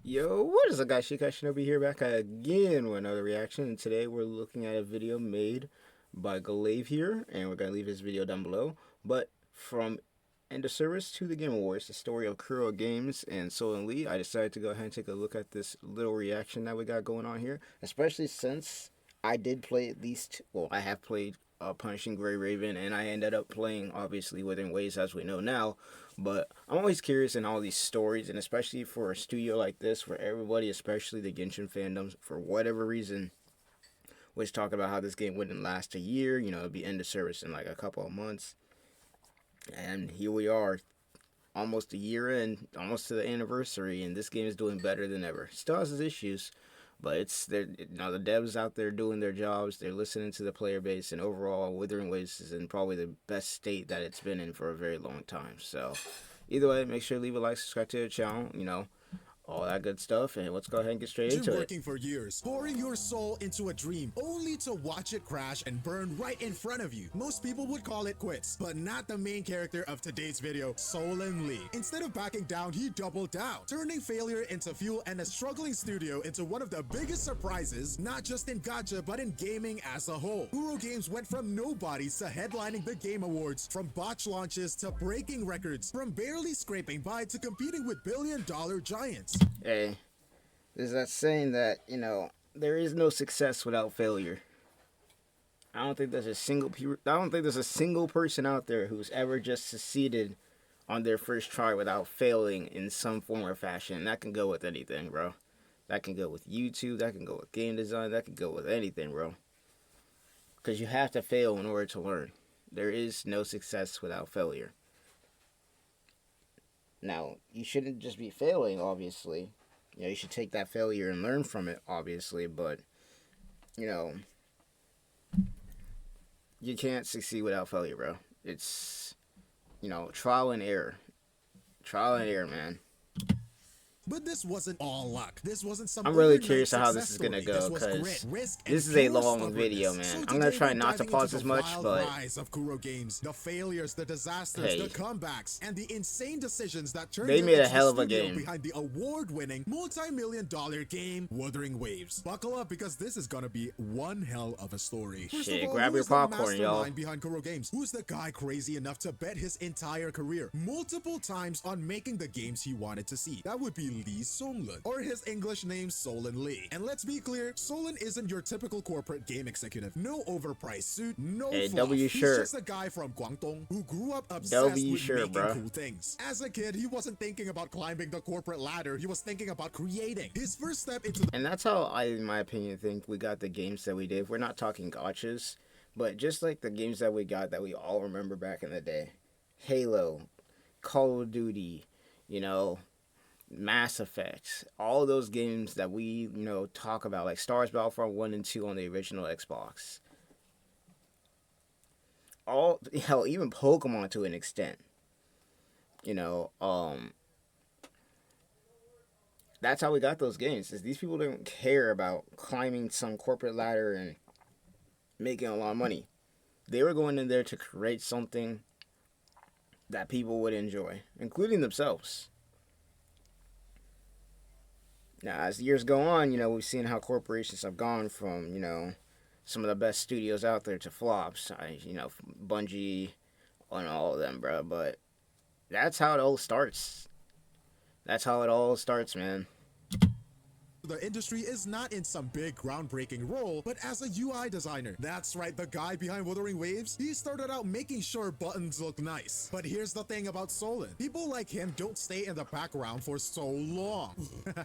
Yo, what is up guys, Shinobi here back again with another reaction, and today we're looking at a video made by Galave here, and we're going to leave his video down below. But from End of Service to the Game Awards, the story of Kuro Games and Solan Lee, I decided to go ahead and take a look at this little reaction that we got going on here, especially since I did play at least, well, I have played Punishing Gray Raven, and I ended up playing, obviously, Withering Waves as we know now. But I'm always curious in all these stories, and especially for a studio like this, where everybody, especially the Genshin fandoms, for whatever reason, was talking about how this game wouldn't last a year. You know, it'd be end of service in like a couple of months. And here we are, almost a year in, almost to the anniversary, and this game is doing better than ever. Still has its issues, but it's there. Now the devs out there doing their jobs. They're listening to the player base, and overall, Withering Waves is in probably the best state that it's been in for a very long time. So, either way, make sure to leave a like, subscribe to the channel. You know, all that good stuff, and let's go ahead and get straight into it. Working for years, pouring your soul into a dream, only to watch it crash and burn right in front of you. Most people would call it quits, but not the main character of today's video, Solan Lee. Instead of backing down, he doubled down, turning failure into fuel and a struggling studio into one of the biggest surprises, not just in gacha, but in gaming as a whole. Kuro Games went from nobodies to headlining the Game Awards, from botch launches to breaking records, from barely scraping by to competing with billion-dollar giants. Hey, there's that saying that, you know, there is no success without failure. I don't think there's a single person out there who's ever just succeeded on their first try without failing in some form or fashion. That can go with anything, bro. That can go with YouTube, that can go with game design, that can go with anything, bro. Because you have to fail in order to learn. There is no success without failure. Now, you shouldn't just be failing, obviously. You know, you should take that failure and learn from it, obviously. But, you know, you can't succeed without failure, bro. It's, you know, trial and error. Trial and error, man. But this wasn't all luck. This wasn't some. I'm really curious on how this is gonna go, because this is a long video, man. So I'm gonna try not to pause as much, but rise of Kuro Games, the failures, the disasters, hey, the comebacks, and the insane decisions that turned they made a hell of a studio game behind the award-winning, multi-million-dollar game Wuthering Waves. Buckle up, because this is gonna be one hell of a story. First shit, of all, grab your popcorn, y'all. Behind Kuro Games, who's the guy crazy enough to bet his entire career multiple times on making the games he wanted to see? That would be Lee Songlun, or his English name Solan Lee. And let's be clear, Solan isn't your typical corporate game executive. No overpriced suit, no fluff. W He's shirt. just a guy from Guangdong who grew up obsessed with making cool things. As a kid, he wasn't thinking about climbing the corporate ladder. He was thinking about creating. His first step into and that's how I, in my opinion, think we got the games that we did. We're not talking gotchas, but just like the games that we got that we all remember back in the day. Halo, Call of Duty, you know, Mass Effect, all those games that we, you know, talk about, like Star Wars Battlefront 1 and 2 on the original Xbox. All, hell, even Pokemon to an extent. You know, that's how we got those games. Is these people don't care about climbing some corporate ladder and making a lot of money. They were going in there to create something that people would enjoy, including themselves. Now, as years go on, you know, we've seen how corporations have gone from, you know, some of the best studios out there to flops. You know, Bungie and all of them, bro. But that's how it all starts. That's how it all starts, man. the industry is not in some big groundbreaking role, but as a UI designer. That's right, the guy behind Wuthering Waves, he started out making sure buttons look nice. But here's the thing about Solan. People like him don't stay in the background for so long.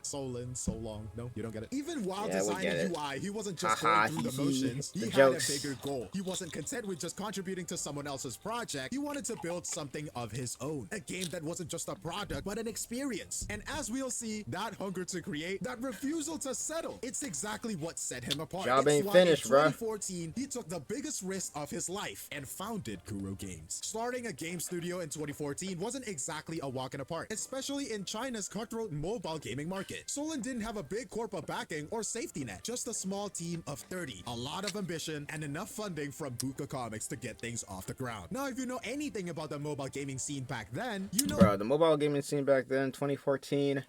Solan, so long. No, you don't get it. Even while designing UI, he wasn't just going through the motions. He had a bigger goal. He wasn't content with just contributing to someone else's project. He wanted to build something of his own. A game that wasn't just a product, but an experience. And as we'll see, that hunger to create, that refusal to settle, it's exactly what set him apart. Job ain't finished, bro. In 2014, he took the biggest risk of his life and founded Kuro Games. Starting a game studio in 2014 wasn't exactly a walk in the park, especially in China's cutthroat mobile gaming market. Solan didn't have a big corporate backing or safety net, just a small team of 30, a lot of ambition, and enough funding from Buka Comics to get things off the ground. Now, if you know anything about the mobile gaming scene back then, you know... Bro, the mobile gaming scene back then, 2014,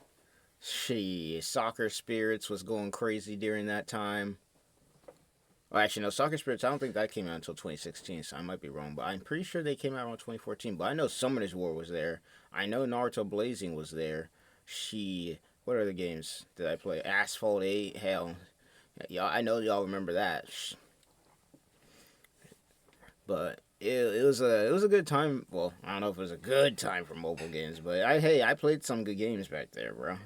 Soccer Spirits was going crazy during that time. Well, actually, no, Soccer Spirits, I don't think that came out until 2016, so I might be wrong, but I'm pretty sure they came out around 2014. But I know Summoners War was there. I know Naruto Blazing was there. What other games did I play? Asphalt 8, hell. Y'all, I know y'all remember that. But it was a good time. Well, I don't know if it was a good time for mobile games, but I played some good games back there, bro.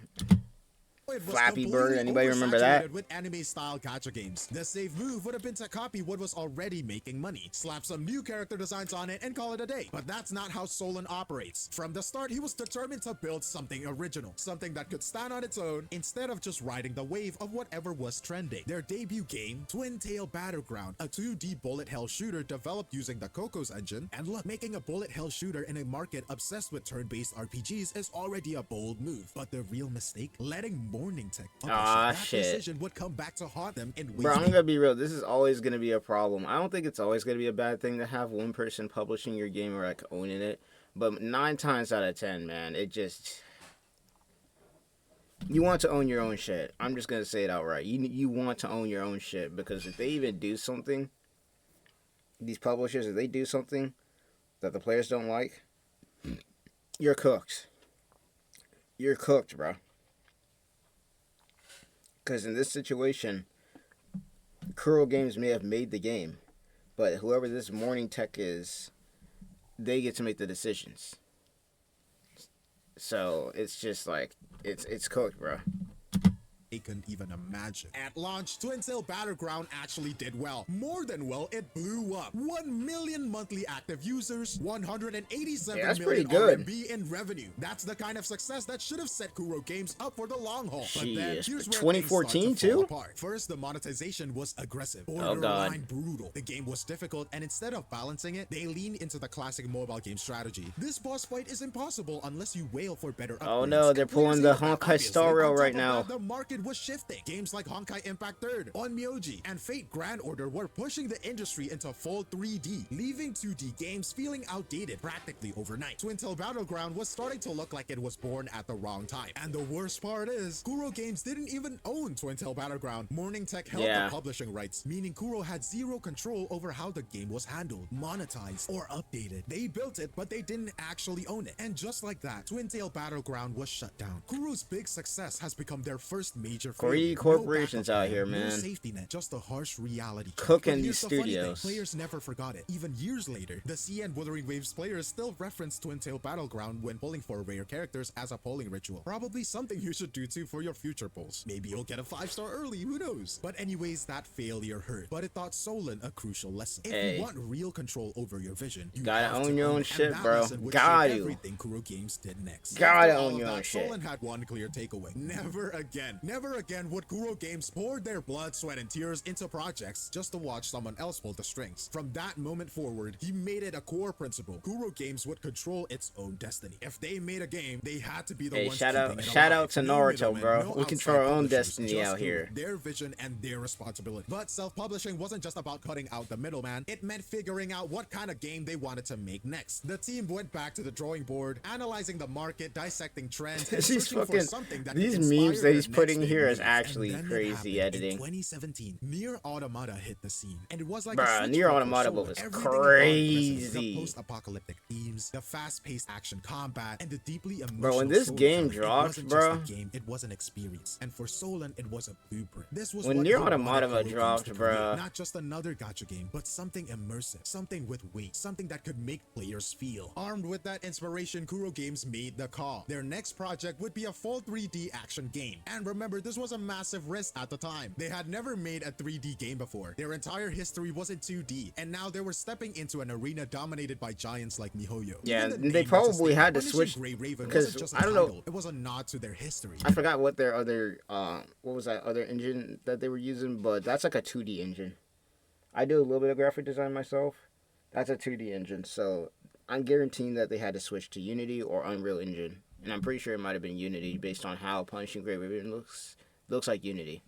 It was Flappy Bird, completely anybody remember that? oversaturated with anime-style gacha games. The safe move would have been to copy what was already making money, slap some new character designs on it, and call it a day. But that's not how Solan operates. From the start, he was determined to build something original, something that could stand on its own instead of just riding the wave of whatever was trending. Their debut game, Twin Tail Battleground, a 2D bullet hell shooter developed using the Cocos engine, and look, making a bullet hell shooter in a market obsessed with turn-based RPGs is already a bold move. But the real mistake? Letting Morning Tech that Shit. decision would come back to haunt them in ways. Bro, I'm gonna be real. This is always gonna be a problem. I don't think it's always gonna be a bad thing to have one person publishing your game or like owning it. But 9 times out of 10, man, it just you want to own your own shit. I'm just gonna say it outright. You want to own your own shit because if they even do something, these publishers, if they do something that the players don't like, you're cooked. You're cooked, bro. Because in this situation, Kuro Games may have made the game, but whoever this Morning Tech is, they get to make the decisions. So it's just like it's cooked, bro. They couldn't even imagine. At launch, Twin Tail Battleground actually did well. More than well, it blew up. 1 million monthly active users, 187 that's million pretty good. RMB in revenue. That's the kind of success that should have set Kuro Games up for the long haul. But then, Jeez. here's where 2014 things start to too? fall apart. First, the monetization was aggressive, God. borderline brutal. The game was difficult, and instead of balancing it, they leaned into the classic mobile game strategy. This boss fight is impossible unless you wail for better upgrades. Oh no, they're pulling the Honkai Star Rail right now. The market was shifting. Games like Honkai Impact 3rd, Onmyoji, and Fate Grand Order were pushing the industry into full 3D, leaving 2D games feeling outdated practically overnight. Twin Tail Battleground was starting to look like it was born at the wrong time. And the worst part is, Kuro Games didn't even own Twin Tail Battleground. Morning Tech held the publishing rights, meaning Kuro had zero control over how the game was handled, monetized, or updated. They built it, but they didn't actually own it. And just like that, Twin Tail Battleground was shut down. Kuro's big success has become their first major failure. Corporations out here, man. No safety net, just a harsh reality check. Cooking these The funny thing, studios. players never forgot it. Even years later, the Sea and Wuthering Waves players still reference Twin Tail Battleground when pulling for rare characters as a polling ritual. Probably something you should do too for your future polls. Maybe you'll get a 5-star early, who knows? But anyways, that failure hurt. But it taught Solan a crucial lesson. If you want real control over your vision, you gotta have own to your own and shit, that bro. lesson would Gotta. shape everything Kuro Games did next. Gotta After all own of your own that, shit. Solan had one clear takeaway. Never again. Never again would Kuro Games pour their blood, sweat, and tears into projects just to watch someone else pull the strings. From that moment forward, he made it a core principle. Kuro Games would control its own destiny. If they made a game, they had to be the ones keeping it alive. Shout out to No Naruto, middlemen, bro. no We control our outside own publishers, destiny just out here. Their vision and their responsibility. But self-publishing wasn't just about cutting out the middleman. It meant figuring out what kind of game they wanted to make next. The team went back to the drawing board, analyzing the market, dissecting trends, and searching for something that these could memes inspire that he's their putting next here big is move. actually And then it crazy happened. editing. In 2017, Nier Automata hit the scene, and it was like Bruh, a switch Nier flip for Automata Solan. was Everything about it resonated. crazy. The post-apocalyptic themes, the fast-paced action combat, and the deeply emotional Bro, when this game storytelling. dropped, it wasn't bro. just a game, it was an experience. And for Solan, it was a blueprint. This was When what Nier he wanted Automata Kuro Games dropped, to create. bruh. Not just another gacha game, but something immersive, something with weight, something that could make players feel. Armed with that inspiration, Kuro Games made the call. Their next project would be a full 3D action game. And remember, this was a massive risk at the time. They had never made a 3D game before. Their entire history wasn't 2D, and now they were stepping into an arena dominated by giants like MiHoYo. Yeah, Even the they name was a probably had to statement. switch Punishing Grey Raven because wasn't just a I don't know. title, it was a nod to their history. I forgot what their other what was that other engine that they were using, but that's like a 2D engine. I do a little bit of graphic design myself. That's a 2D engine, so I'm guaranteeing that they had to switch to Unity or Unreal Engine, and I'm pretty sure it might have been Unity based on how Punishing Grey Raven looks like Unity.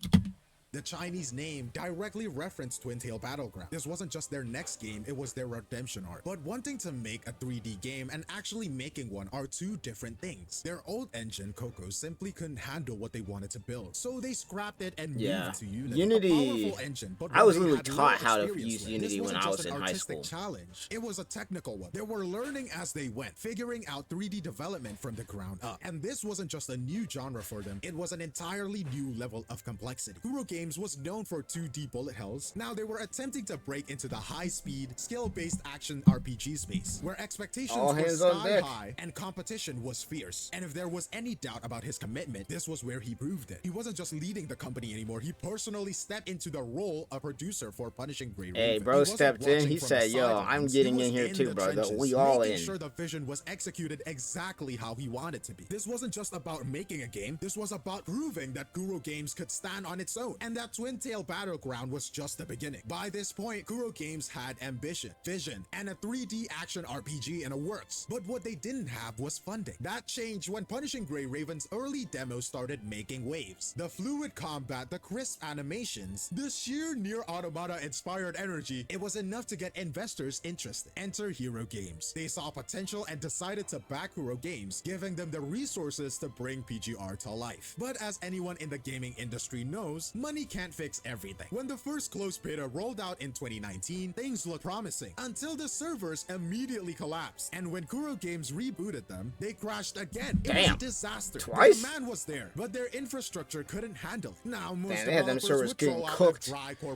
The Chinese name directly referenced Twin Tail Battleground. This wasn't just their next game, it was their redemption arc. But wanting to make a 3D game and actually making one are two different things. Their old engine, Coco, simply couldn't handle what they wanted to build, so they scrapped it and moved to Unity. Unity. A powerful engine, but I was one they literally had taught little how to experience use with. Unity This when wasn't I just was an in high artistic school. challenge, it was a technical one. They were learning as they went, figuring out 3D development from the ground up. And this wasn't just a new genre for them, it was an entirely new level of complexity. Kuro Games was known for 2D bullet hells. Now they were attempting to break into the high-speed, skill-based action RPG space, where expectations were sky high and competition was fierce. And if there was any doubt about his commitment, this was where he proved it. He wasn't just leading the company anymore, he personally stepped into the role of producer for Punishing Gray Raven. Hey, bro stepped in, he said, yo, I'm getting in here too, bro. We all in. Making sure the vision was executed exactly how he wanted to be. This wasn't just about making a game, this was about proving that Kuro Games could stand on its own, and that Twin Tail Battleground was just the beginning. By this point, Kuro Games had ambition, vision, and a 3D action RPG in the works. But what they didn't have was funding. That changed when Punishing Gray Raven's early demo started making waves. The fluid combat, the crisp animations, the sheer near automata inspired energy, it was enough to get investors interested. Enter Hero Games. They saw potential and decided to back Kuro Games, giving them the resources to bring PGR to life. But as anyone in the gaming industry knows, money can't fix everything. When the first closed beta rolled out in 2019, things looked promising until the servers immediately collapsed. And when Kuro Games rebooted them, they crashed again. It was a disaster. Twice? The demand was there, but their infrastructure couldn't handle it. Now most they had them servers getting cooked.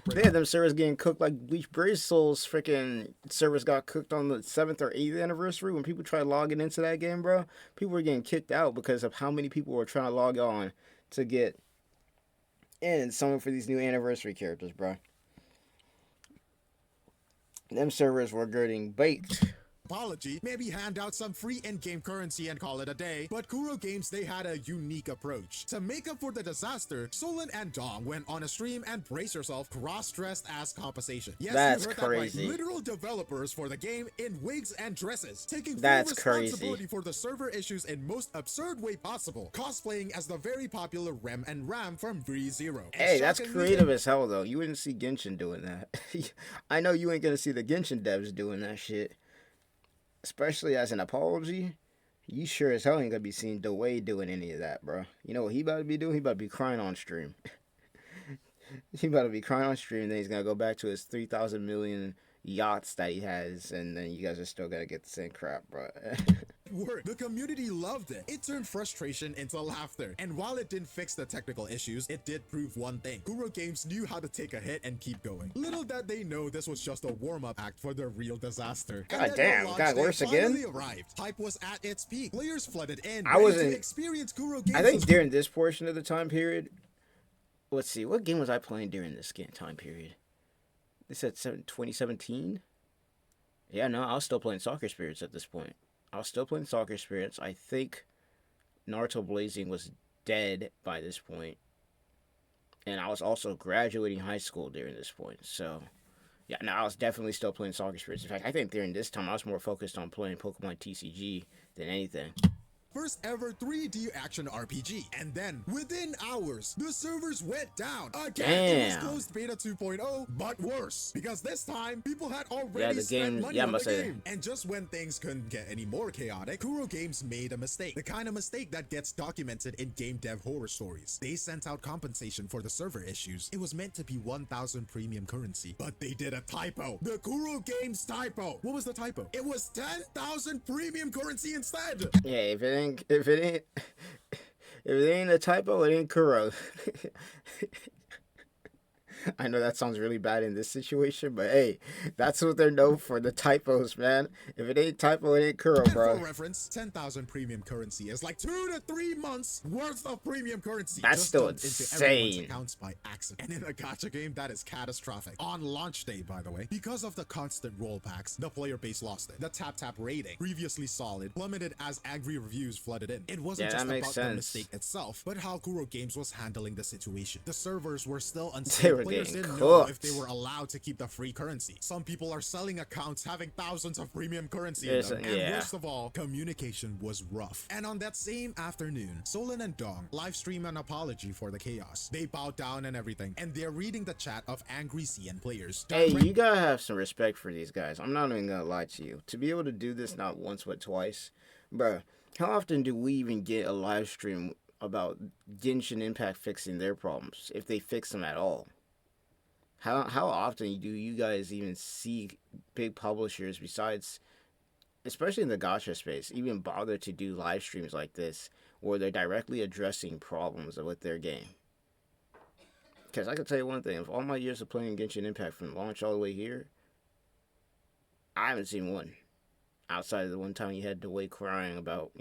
They had them servers getting cooked like Bleach Brave Souls freaking servers got cooked on the 7th or 8th anniversary when people tried logging into that game, bro. People were getting kicked out because of how many people were trying to log on to get in summon for these new anniversary characters, bro. Them servers were getting baked. Apology, maybe hand out some free in-game currency and call it a day, but Kuro Games, they had a unique approach. To make up for the disaster, Solan and Dong went on a stream and brace yourself cross-dressed as compensation. Yes, that's you heard crazy. That right. Literal developers for the game in wigs and dresses, taking full That's responsibility crazy. for the server issues in most absurd way possible, cosplaying as the very popular Rem and Ram from ReZero. Hey, that's creative as hell, though. You wouldn't see Genshin doing that. I know you ain't gonna see the Genshin devs doing that shit. Especially as an apology, you sure as hell ain't gonna be seeing DeWay doing any of that, bro. You know what he about to be doing? He about to be crying on stream. He about to be crying on stream, then he's gonna go back to his 3,000 million yachts that he has, and then you guys are still gonna get the same crap, bro. Work. The community loved it. It turned frustration into laughter. And while it didn't fix the technical issues, it did prove one thing. Kuro Games knew how to take a hit and keep going. Little did they know this was just a warm-up act for the real disaster. God damn, got worse again? Arrived. Hype was at its peak. Players flooded in. I wasn't to experience Kuro Games. I think during this portion of the time period, let's see, what game was I playing during this time period? They said 2017? Yeah, no, I was still playing Soccer Spirits at this point. I was still playing Soccer Spirits. I think Naruto Blazing was dead by this point. And I was also graduating high school during this point. So, yeah, no, I was definitely still playing Soccer Spirits. In fact, I think during this time I was more focused on playing Pokemon TCG than anything. First ever 3D action RPG. And then, within hours, the servers went down. Again, it was closed beta 2.0, but worse. Because this time, people had already spent money on the game. And just when things couldn't get any more chaotic, Kuro Games made a mistake. The kind of mistake that gets documented in game dev horror stories. They sent out compensation for the server issues. It was meant to be 1,000 premium currency, but they did a typo. The Kuro Games typo. What was the typo? It was 10,000 premium currency instead. Yeah, if it ain't a typo, it ain't Kuro. I know that sounds really bad in this situation, but hey, that's what they're known for, the typos, man. If it ain't typo, it ain't Kuro, bro. For reference, 10,000 premium currency is like 2 to 3 months worth of premium currency. That's just still insane. Into everyone's insane. accounts by accident. And in a gacha game, that is catastrophic. On launch day, by the way, because of the constant roll packs, the player base lost it. The tap rating, previously solid, plummeted as angry reviews flooded in. It wasn't just about the mistake itself, but how Kuro Games was handling the situation. The servers were still unstable. players getting didn't know if cooked. they were allowed to keep the free currency. Some people are selling accounts having thousands of premium currency in There's them. a- And yeah. worst of all, communication was rough. And on that same afternoon, Solan and Dong live stream an apology for the chaos. They bowed down and everything, and they're reading the chat of angry CN players. Hey, you gotta have some respect for these guys. I'm not even gonna lie to you. To be able to do this not once but twice, bruh. How often do we even get a live stream about Genshin Impact fixing their problems, if they fix them at all? How often do you guys even see big publishers, besides, especially in the gacha space, even bother to do live streams like this where they're directly addressing problems with their game? Because I can tell you one thing: of all my years of playing Genshin Impact from launch all the way here, I haven't seen one. Outside of the one time you had to wait crying about,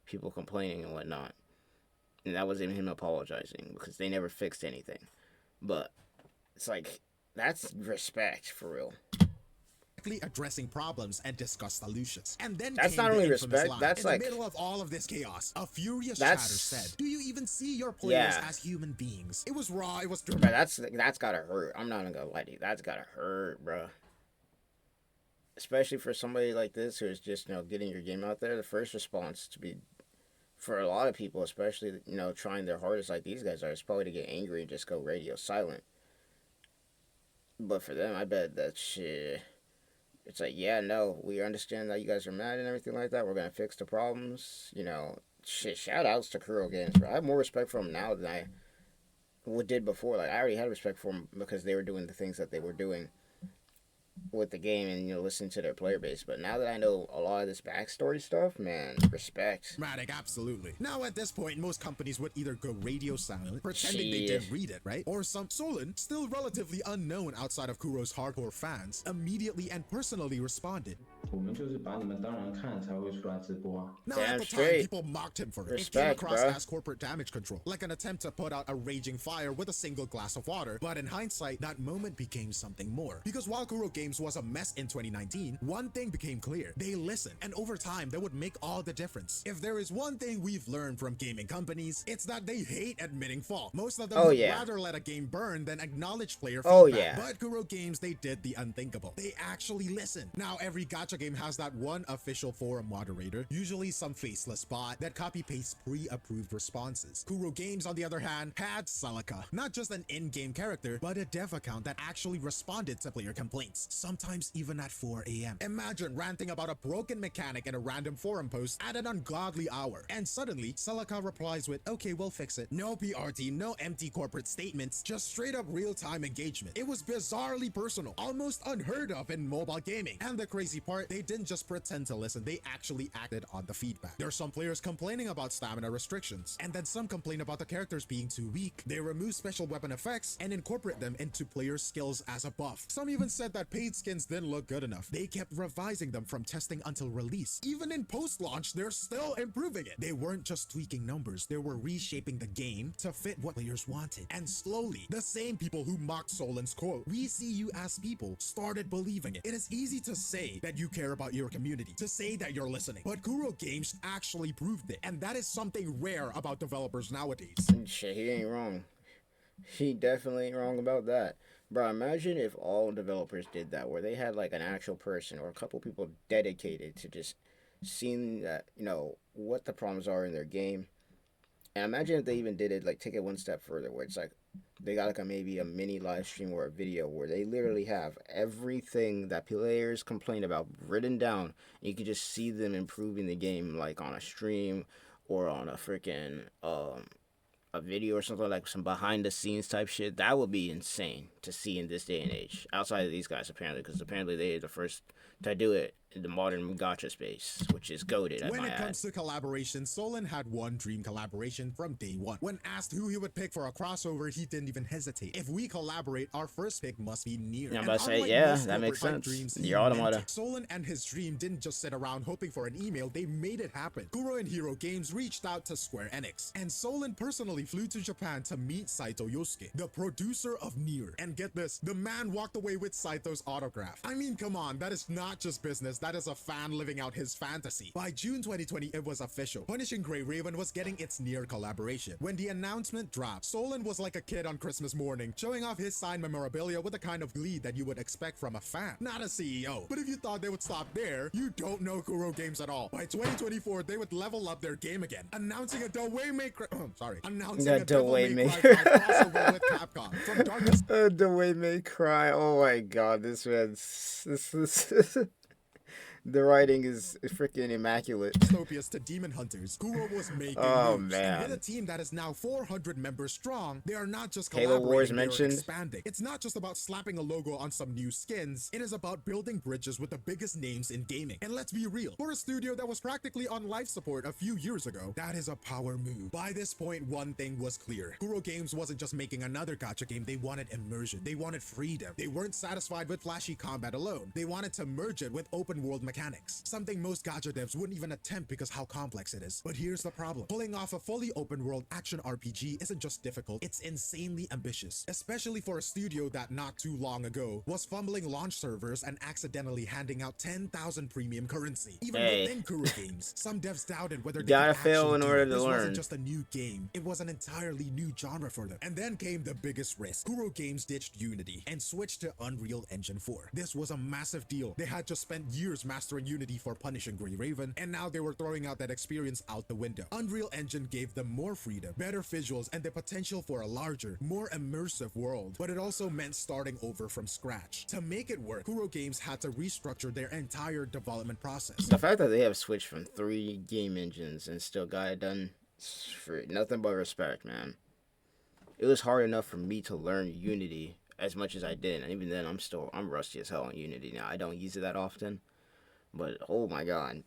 people complaining and whatnot. And that wasn't him apologizing because they never fixed anything. But it's like, that's respect for real. Addressing problems and discuss solutions. And then That's came not the only infamous respect, line. that's in like, the middle of all of this chaos, a furious that's, chatter said, "Do you even see your players yeah. as human beings?" It was raw, it was But dramatic. that's gotta hurt. I'm not gonna lie to you. That's gotta hurt, bro. Especially for somebody like this who's just, getting your game out there. The first response to be, for a lot of people, especially, trying their hardest like these guys are, is probably to get angry and just go radio silent. But for them, I bet that shit. It's like, yeah, no, we understand that you guys are mad and everything like that. We're gonna fix the problems. Shit. Shout outs to Kuro Games, bro. I have more respect for them now than I did before. Like, I already had respect for them because they were doing the things that they were doing with the game and listening to their player base. But now that I know a lot of this backstory stuff, man, respect. Dramatic, absolutely. Now at this point, most companies would either go radio silent, pretending they didn't read it, right? Or some Solan, still relatively unknown outside of Kuro's hardcore fans, immediately and personally responded. Now Damn at the time, straight. people mocked him for it. Respect, It came across bruh. as corporate damage control, like an attempt to put out a raging fire with a single glass of water. But in hindsight, that moment became something more. Because while Kuro Games was a mess in 2019, one thing became clear. They listened, and over time, that would make all the difference. If there is one thing we've learned from gaming companies, it's that they hate admitting fault. Most of them would rather let a game burn than acknowledge player feedback. Oh, yeah. But Kuro Games, they did the unthinkable. They actually listened. Now, every gacha game has that one official forum moderator, usually some faceless bot, that copy-pastes pre-approved responses. Kuro Games, on the other hand, had Celica. Not just an in-game character, but a dev account that actually responded to player complaints, sometimes even at 4 a.m. Imagine ranting about a broken mechanic in a random forum post at an ungodly hour, and suddenly, Celica replies with, "Okay, we'll fix it." No PR team, no empty corporate statements, just straight up real-time engagement. It was bizarrely personal, almost unheard of in mobile gaming. And the crazy part, they didn't just pretend to listen, they actually acted on the feedback. There's some players complaining about stamina restrictions, and then some complain about the characters being too weak. They remove special weapon effects and incorporate them into players' skills as a buff. Some even said that paid skins didn't look good enough. They kept revising them from testing until release. Even in post-launch, they're still improving it. They weren't just tweaking numbers, they were reshaping the game to fit what players wanted. And slowly, the same people who mocked Solan's quote, "We see you as people," started believing it. It is easy to say that you care about your community, to say that you're listening, but Kuro Games actually proved it, and that is something rare about developers nowadays. Shit, he ain't wrong. He definitely ain't wrong about that. Bro, imagine if all developers did that, where they had like an actual person or a couple people dedicated to just seeing that, what the problems are in their game. And imagine if they even did it, like, take it one step further, where it's like they got like maybe a mini live stream or a video where they literally have everything that players complain about written down, and you can just see them improving the game, like on a stream or on a freaking a video or something, like some behind the scenes type shit. That would be insane to see in this day and age, outside of these guys, apparently, because apparently they're the first to do it in the modern gacha space, which is goated. When it comes to collaboration, Solan had one dream collaboration from day one. When asked who he would pick for a crossover, he didn't even hesitate. "If we collaborate, our first pick must be Nier." I'm about to say, yeah, that makes sense. Nier Automata. Solan and his dream didn't just sit around hoping for an email, they made it happen. Kuro and Hero Games reached out to Square Enix, and Solan personally flew to Japan to meet Saito Yosuke, the producer of Nier. And get this, the man walked away with Saito's autograph. I mean, come on, that is not just business, because that is a fan living out his fantasy. By June 2020, it was official. Punishing Gray Raven was getting its near collaboration. When the announcement dropped, Solan was like a kid on Christmas morning, showing off his signed memorabilia with the kind of glee that you would expect from a fan, not a CEO. But if you thought they would stop there, you don't know Kuro Games at all. By 2024, they would level up their game again, announcing a Devil May Cry crossover with Capcom. From darkest The way may cry. Oh my god, this man's this the writing is freaking immaculate. dystopias to demon hunters, Kuro was making Oh moves. And with a man. team that is now 400 members strong, they are not just Halo Wars collaborating, they are mentioned. expanding. It's not just about slapping a logo on some new skins, it is about building bridges with the biggest names in gaming. And let's be real, for a studio that was practically on life support a few years ago, that is a power move. By this point, one thing was clear. Kuro Games wasn't just making another gacha game, they wanted immersion. They wanted freedom. They weren't satisfied with flashy combat alone. They wanted to merge it with open world mechanics, something most gacha devs wouldn't even attempt because how complex it is. But here's the problem. Pulling off a fully open world action RPG isn't just difficult, it's insanely ambitious, especially for a studio that not too long ago was fumbling launch servers and accidentally handing out 10,000 premium currency. Even within Kuro Games, some devs doubted whether they Gotta could fail actually in do order it. to This learn. wasn't just a new game, it was an entirely new genre for them. And then came the biggest risk. Kuro Games ditched Unity and switched to Unreal Engine 4. This was a massive deal. They had just spent years mastering Unity for Punishing Gray Raven, and now they were throwing out that experience out the window. Unreal Engine gave them more freedom, better visuals, and the potential for a larger, more immersive world. But it also meant starting over from scratch. To make it work, Kuro Games had to restructure their entire development process. The fact that they have switched from 3 game engines and still got it done, for nothing but respect, man. It was hard enough for me to learn Unity as much as I did, and even then I'm rusty as hell on Unity now. I don't use it that often, but oh my god.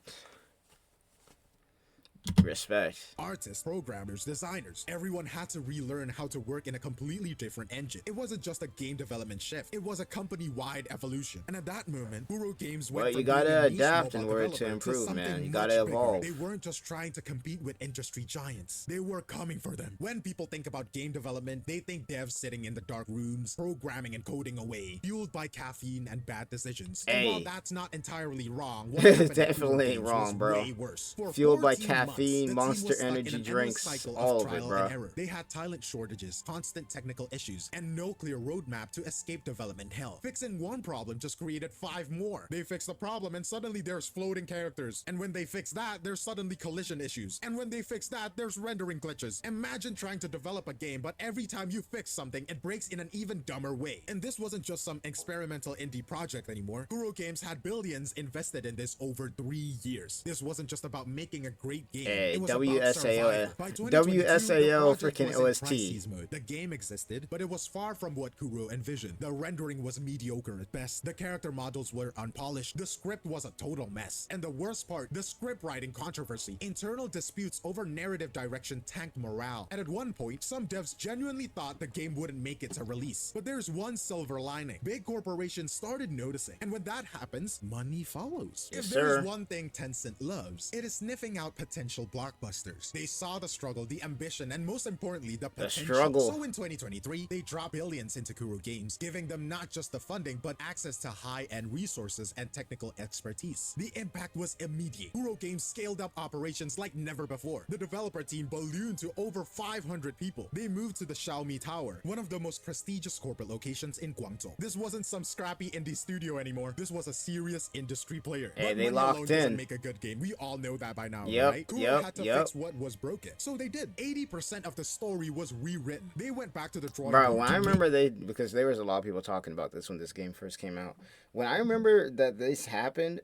Respect. Artists, programmers, designers, everyone had to relearn how to work in a completely different engine. It wasn't just a game development shift, it was a company-wide evolution. And at that moment, Kuro Games went Well, from you gotta being a niche adapt in mobile order to developer improve, something man. You much gotta bigger. evolve. They weren't just trying to compete with industry giants. They were coming for them. When people think about game development, they think devs sitting in the dark rooms, programming and coding away, fueled by caffeine and bad decisions. And while Hey. that's not entirely wrong, what happened at Kuro Definitely ain't Games wrong, was bro. way worse. For Fueled by 14 months, caffeine, the team Monster was stuck in Energy an endless drinks, cycle all of of it, trial bro. and error. They had talent shortages, constant technical issues, and no clear roadmap to escape development hell. Fixing one problem just created 5 more. They fix the problem and suddenly there's floating characters. And when they fix that, there's suddenly collision issues. And when they fix that, there's rendering glitches. Imagine trying to develop a game, but every time you fix something, it breaks in an even dumber way. And this wasn't just some experimental indie project anymore. Kuro Games had billions invested in this over 3 years. This wasn't just about making a great game. Hey, It was about WSAO, survival. By 2022, WSAO, the project freaking was in OST. crisis mode. The game existed, but it was far from what Kuro envisioned. The rendering was mediocre at best. The character models were unpolished. The script was a total mess. And the worst part, the script writing controversy. Internal disputes over narrative direction tanked morale. And at one point, some devs genuinely thought the game wouldn't make it to release. But there's one silver lining. Big corporations started noticing. And when that happens, money follows. Yes, If there's sir. one thing Tencent loves, it is sniffing out potential blockbusters. They saw the struggle, the ambition, and most importantly, the potential. struggle. So in 2023, they dropped billions into Kuro Games, giving them not just the funding, but access to high-end resources and technical expertise. The impact was immediate. Kuro Games scaled up operations like never before. The developer team ballooned to over 500 people. They moved to the Xiaomi Tower, one of the most prestigious corporate locations in Guangzhou. This wasn't some scrappy indie studio anymore. This was a serious industry player. Hey, But they money locked alone doesn't in. make a good game. We all know that by now, Yep, right? Kuro yep, had to yep. fix what was broken. So they did. 80% of the story was rewritten. They went back to the drawing Bro, board when to I make remember because there was a lot of people talking about this when this game first came out. When I remember that this happened,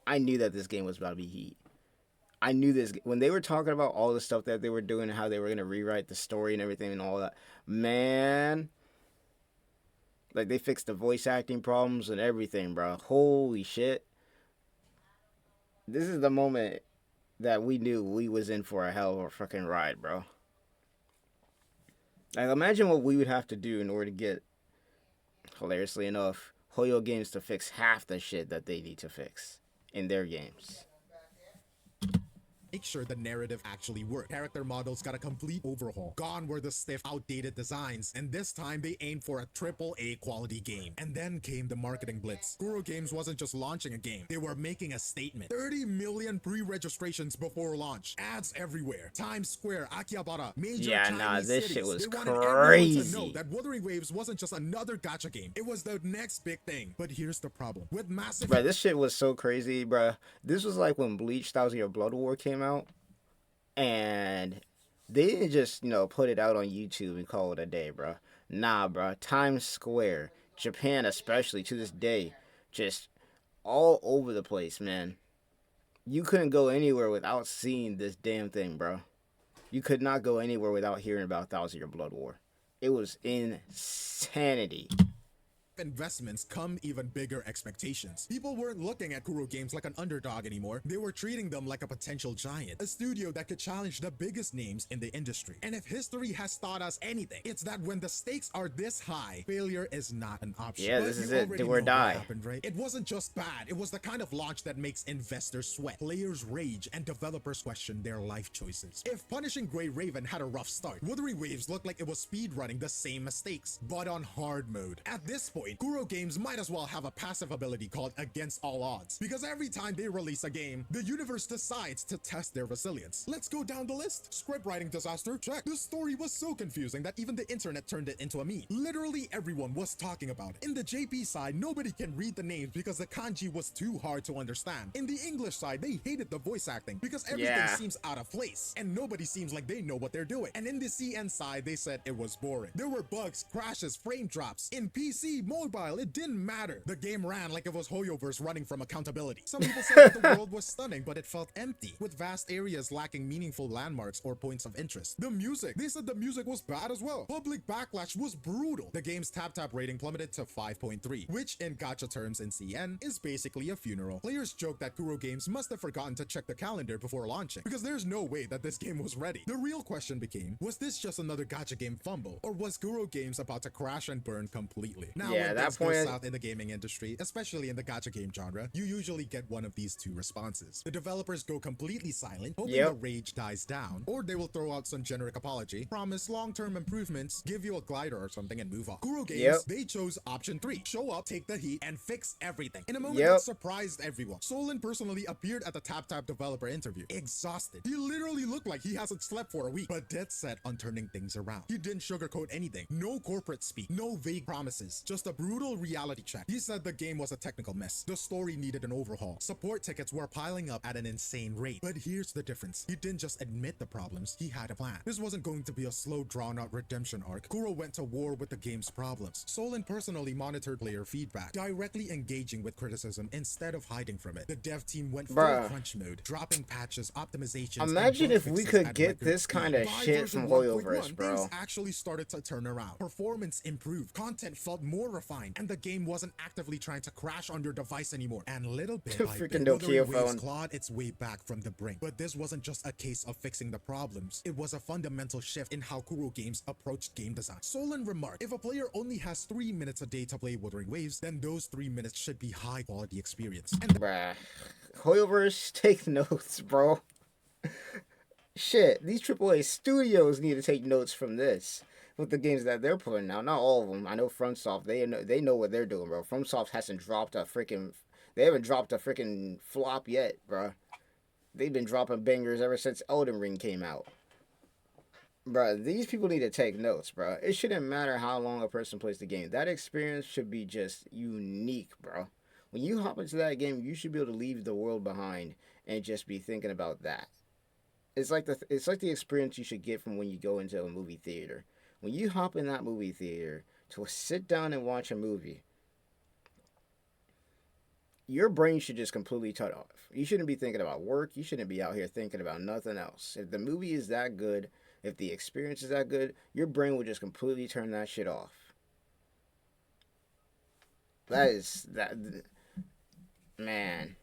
I knew that this game was about to be heat. I knew this when they were talking about all the stuff that they were doing and how they were gonna rewrite the story and everything and all that. Man, like they fixed the voice acting problems and everything, bro. Holy shit! This is the moment that we knew we was in for a hell of a fucking ride, bro. Like, imagine what we would have to do in order to get, hilariously enough, Hoyo Games to fix half the shit that they need to fix in their games. make sure the narrative actually worked. Character models got a complete overhaul. Gone were the stiff, outdated designs, and this time they aimed for a AAA quality game. And then came the marketing blitz. Kuro Games wasn't just launching a game, they were making a statement. 30 million pre-registrations before launch, ads everywhere, Times Square, Akihabara, major Yeah, nah, Chinese this cities. shit was They wanted everyone to know crazy. that Wuthering Waves wasn't just another gacha game, it was the next big thing. But here's the problem. With massive Bro, this shit was so crazy, bro. This was like when Bleach Thousand Year Blood War came out, and they didn't just, put it out on YouTube and call it a day, bro. Nah, bro. Times Square, Japan especially to this day, just all over the place, man. You couldn't go anywhere without seeing this damn thing, bro. You could not go anywhere without hearing about Thousand Year Blood War. It was insanity. investments come even bigger expectations. People weren't looking at Kuro Games like an underdog anymore. They were treating them like a potential giant, a studio that could challenge the biggest names in the industry. And if history has taught us anything, it's that when the stakes are this high, failure is not an option. Yeah, But this you is it. already Do or know what die. happened, right? It wasn't just bad. It was the kind of launch that makes investors sweat, players rage, and developers question their life choices. If Punishing Grey Raven had a rough start, Wuthering Waves looked like it was speedrunning the same mistakes, but on hard mode. At this point, Kuro Games might as well have a passive ability called Against All Odds, because every time they release a game, the universe decides to test their resilience. Let's go down the list. Script writing disaster, check. The story was so confusing that even the internet turned it into a meme. Literally everyone was talking about it. In the JP side, nobody can read the names because the kanji was too hard to understand. In the English side, they hated the voice acting because everything seems out of place, and nobody seems like they know what they're doing. And in the CN side, they said it was boring. There were bugs, crashes, frame drops. In PC, mobile, it didn't matter. The game ran like it was Hoyoverse running from accountability. Some people said that the world was stunning, but it felt empty, with vast areas lacking meaningful landmarks or points of interest. The music, they said the music was bad as well. Public backlash was brutal. The game's tap rating plummeted to 5.3, which in gacha terms in CN is basically a funeral. Players joke that Kuro Games must have forgotten to check the calendar before launching, because there's no way that this game was ready. The real question became, was this just another gacha game fumble, or was Kuro Games about to crash and burn completely? Now, Yeah, when that things go point- south in the gaming industry, especially in the gacha game genre, you usually get one of these two responses. The developers go completely silent, hoping the rage dies down, or they will throw out some generic apology, promise long-term improvements, give you a glider or something, and move on. Kuro Games, they chose option 3. Show up, take the heat, and fix everything. In a moment that surprised everyone, Solan personally appeared at the Tap developer interview, exhausted. He literally looked like he hasn't slept for a week, but dead set on turning things around. He didn't sugarcoat anything. No corporate speak, no vague promises, just a brutal reality check. He said the game was a technical mess. The story needed an overhaul. Support tickets were piling up at an insane rate. But here's the difference. He didn't just admit the problems, he had a plan. This wasn't going to be a slow, drawn-out redemption arc. Kuro went to war with the game's problems. Solan personally monitored player feedback, directly engaging with criticism instead of hiding from it. The dev team went full crunch mode, dropping patches, optimizations. Imagine if we could get this kind of shit from Hoyoverse, bro. Things actually started to turn around. Performance improved, content felt more refined, and the game wasn't actively trying to crash on your device anymore. And little bit by bit, Wuthering Waves clawed its way back from the brink. But this wasn't just a case of fixing the problems. It was a fundamental shift in how Kuro Games approached game design. Solan remarked, if a player only has 3 minutes a day to play Wuthering Waves, then those 3 minutes should be high quality experience. And bruh, Hoyoverse, take notes, bro. Shit, these AAA studios need to take notes from this with the games that they're putting out. Not all of them. I know FromSoft, they know what they're doing, bro. FromSoft they haven't dropped a freaking flop yet, bro. They've been dropping bangers ever since Elden Ring came out. Bro, these people need to take notes, bro. It shouldn't matter how long a person plays the game. That experience should be just unique, bro. When you hop into that game, you should be able to leave the world behind and just be thinking about that. It's like the experience you should get from when you go into a movie theater. When you hop in that movie theater to sit down and watch a movie, your brain should just completely shut off. You shouldn't be thinking about work. You shouldn't be out here thinking about nothing else. If the movie is that good, if the experience is that good, your brain will just completely turn that shit off. That, man.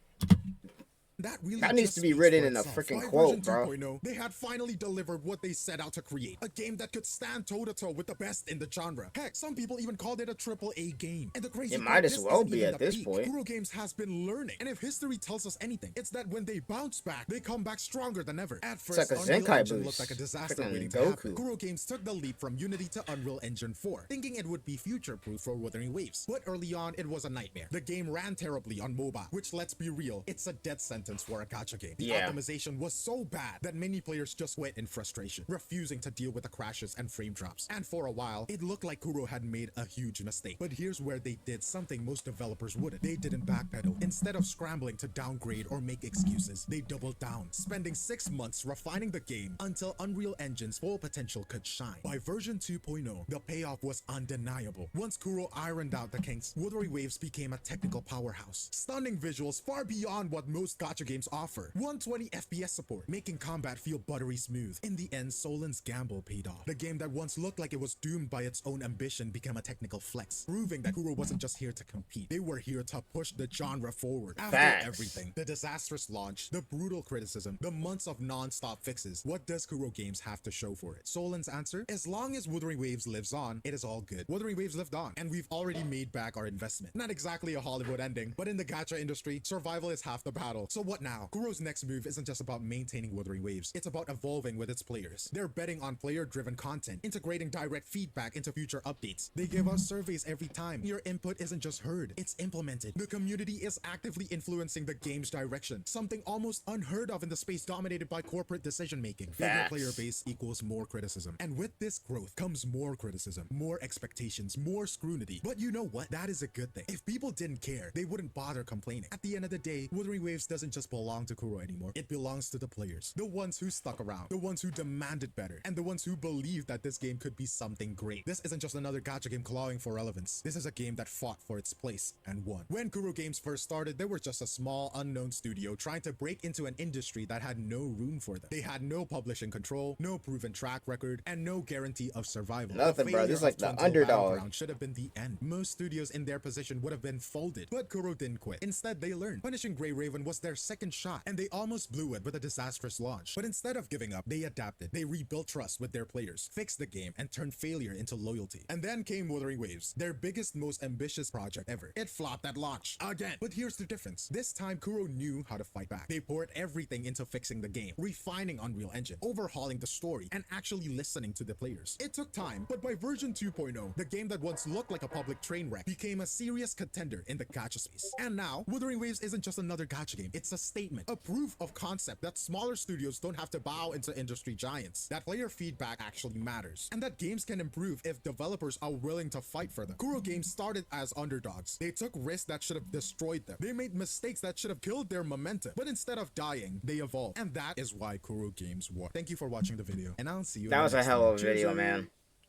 That really That needs just to be speaks written for in a itself. freaking By version quote, bro. 2.0, they had finally delivered what they set out to create. A game that could stand toe-to-toe with the best in the genre. Heck, some people even called it a AAA game. And the It crazy might part, as this well isn't be even at the this peak. point. Kuro Games has been learning. And if history tells us anything, it's that when they bounce back, they come back stronger than ever. At It's like first, a Unreal Zenkai Engine looked like a boost. disaster waiting Freaking to happen. Goku. Kuro Games took the leap from Unity to Unreal Engine 4, thinking it would be future-proof for Wuthering Waves. But early on, it was a nightmare. The game ran terribly on mobile, which, let's be real, it's a death sentence for a gacha game. The Yeah. optimization was so bad that many players just quit in frustration, refusing to deal with the crashes and frame drops. And for a while, it looked like Kuro had made a huge mistake. But here's where they did something most developers wouldn't. They didn't backpedal. Instead of scrambling to downgrade or make excuses, they doubled down, spending 6 months refining the game until Unreal Engine's full potential could shine. By version 2.0, the payoff was undeniable. Once Kuro ironed out the kinks, Wuthering Waves became a technical powerhouse. Stunning visuals far beyond what most gacha games offer. 120 FPS support, making combat feel buttery smooth. In the end, Solan's gamble paid off. The game that once looked like it was doomed by its own ambition became a technical flex, proving that Kuro wasn't just here to compete. They were here to push the genre forward. After Facts. everything, the disastrous launch, the brutal criticism, the months of non-stop fixes, what does Kuro Games have to show for it? Solan's answer? As long as Wuthering Waves lives on, it is all good. Wuthering Waves lived on, and we've already made back our investment. Not exactly a Hollywood ending, but in the gacha industry, survival is half the battle. So what now? Kuro's next move isn't just about maintaining Wuthering Waves, it's about evolving with its players. They're betting on player-driven content, integrating direct feedback into future updates. They give us surveys every time. Your input isn't just heard, it's implemented. The community is actively influencing the game's direction, something almost unheard of in the space dominated by corporate decision-making. Bigger Facts. player base equals more criticism. And with this growth comes more criticism, more expectations, more scrutiny. But you know what? That is a good thing. If people didn't care, they wouldn't bother complaining. At the end of the day, Wuthering Waves doesn't just belong to Kuro anymore. It belongs to the players. The ones who stuck around, the ones who demanded better, and the ones who believed that this game could be something great. This isn't just another gacha game clawing for relevance. This is a game that fought for its place and won. When Kuro Games first started, they were just a small, unknown studio trying to break into an industry that had no room for them. They had no publishing control, no proven track record, and no guarantee of survival. Nothing, The bro. This is like failure of the 20 underdog. Battleground should have been the end. Most studios in their position would have been folded, but Kuro didn't quit. Instead, they learned. Punishing Grey Raven was their second shot, and they almost blew it with a disastrous launch. But instead of giving up, they adapted. They rebuilt trust with their players, fixed the game, and turned failure into loyalty. And then came Wuthering Waves, their biggest, most ambitious project ever. It flopped at launch again. But here's the difference. This time, Kuro knew how to fight back. They poured everything into fixing the game, refining Unreal Engine, overhauling the story, and actually listening to the players. It took time, but by version 2.0, the game that once looked like a public train wreck became a serious contender in the gacha space. And now, Wuthering Waves isn't just another gacha game. It's a statement, a proof of concept that smaller studios don't have to bow into industry giants, that player feedback actually matters, and that games can improve if developers are willing to fight for them. Kuro Games started as underdogs. They took risks that should have destroyed them. They made mistakes that should have killed their momentum. But instead of dying, they evolved. And that is why Kuro Games won. Thank you for watching the video, and I'll see you in That the was a next hell one. of a video, Cheers. man.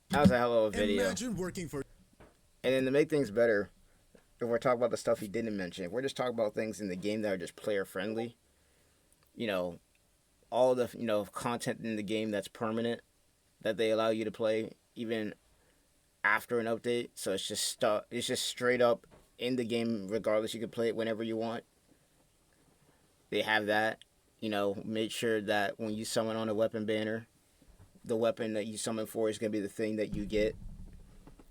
That was a hell of a video. Imagine working for And then to make things better, if we're talking about the stuff he didn't mention, if we're just talking about things in the game that are just player friendly, you know, all the content in the game that's permanent, that they allow you to play even after an update. So it's just stuff. It's just straight up in the game, regardless. You can play it whenever you want. They have that. Make sure that when you summon on a weapon banner, the weapon that you summon for is going to be the thing that you get.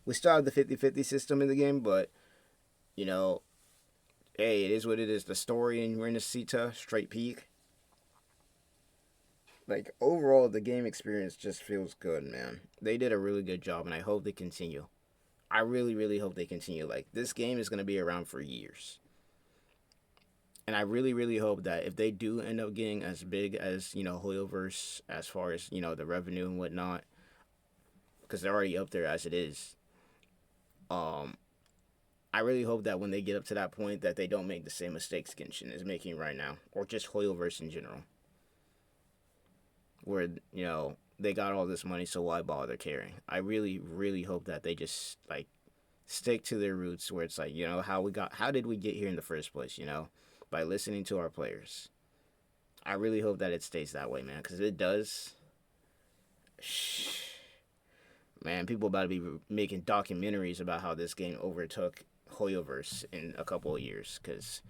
We still have the 50-50 system in the game, but, hey, it is what it is. The story in Renesita, straight peak. Like, overall, the game experience just feels good, man. They did a really good job, and I hope they continue. I really, really hope they continue. Like, this game is going to be around for years. And I really, really hope that if they do end up getting as big as, Hoyoverse, as far as, the revenue and whatnot, because they're already up there as it is, I really hope that when they get up to that point that they don't make the same mistakes Genshin is making right now, or just Hoyoverse in general. Where, they got all this money, so why bother caring? I really, really hope that they just, stick to their roots, where it's like, how did we get here in the first place, by listening to our players. I really hope that it stays that way, man, because if it does, man, people about to be making documentaries about how this game overtook Hoyoverse in a couple of years, because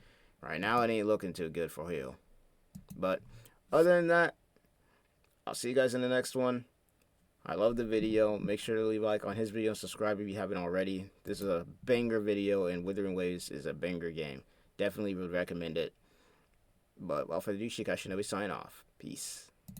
right now it ain't looking too good for Hoyo. But other than that, I'll see you guys in the next one. I love the video. Make sure to leave a like on his video and subscribe if you haven't already. This is a banger video, and Withering Waves is a banger game. Definitely would recommend it. But without further ado, Shika Shinobi sign off. Peace.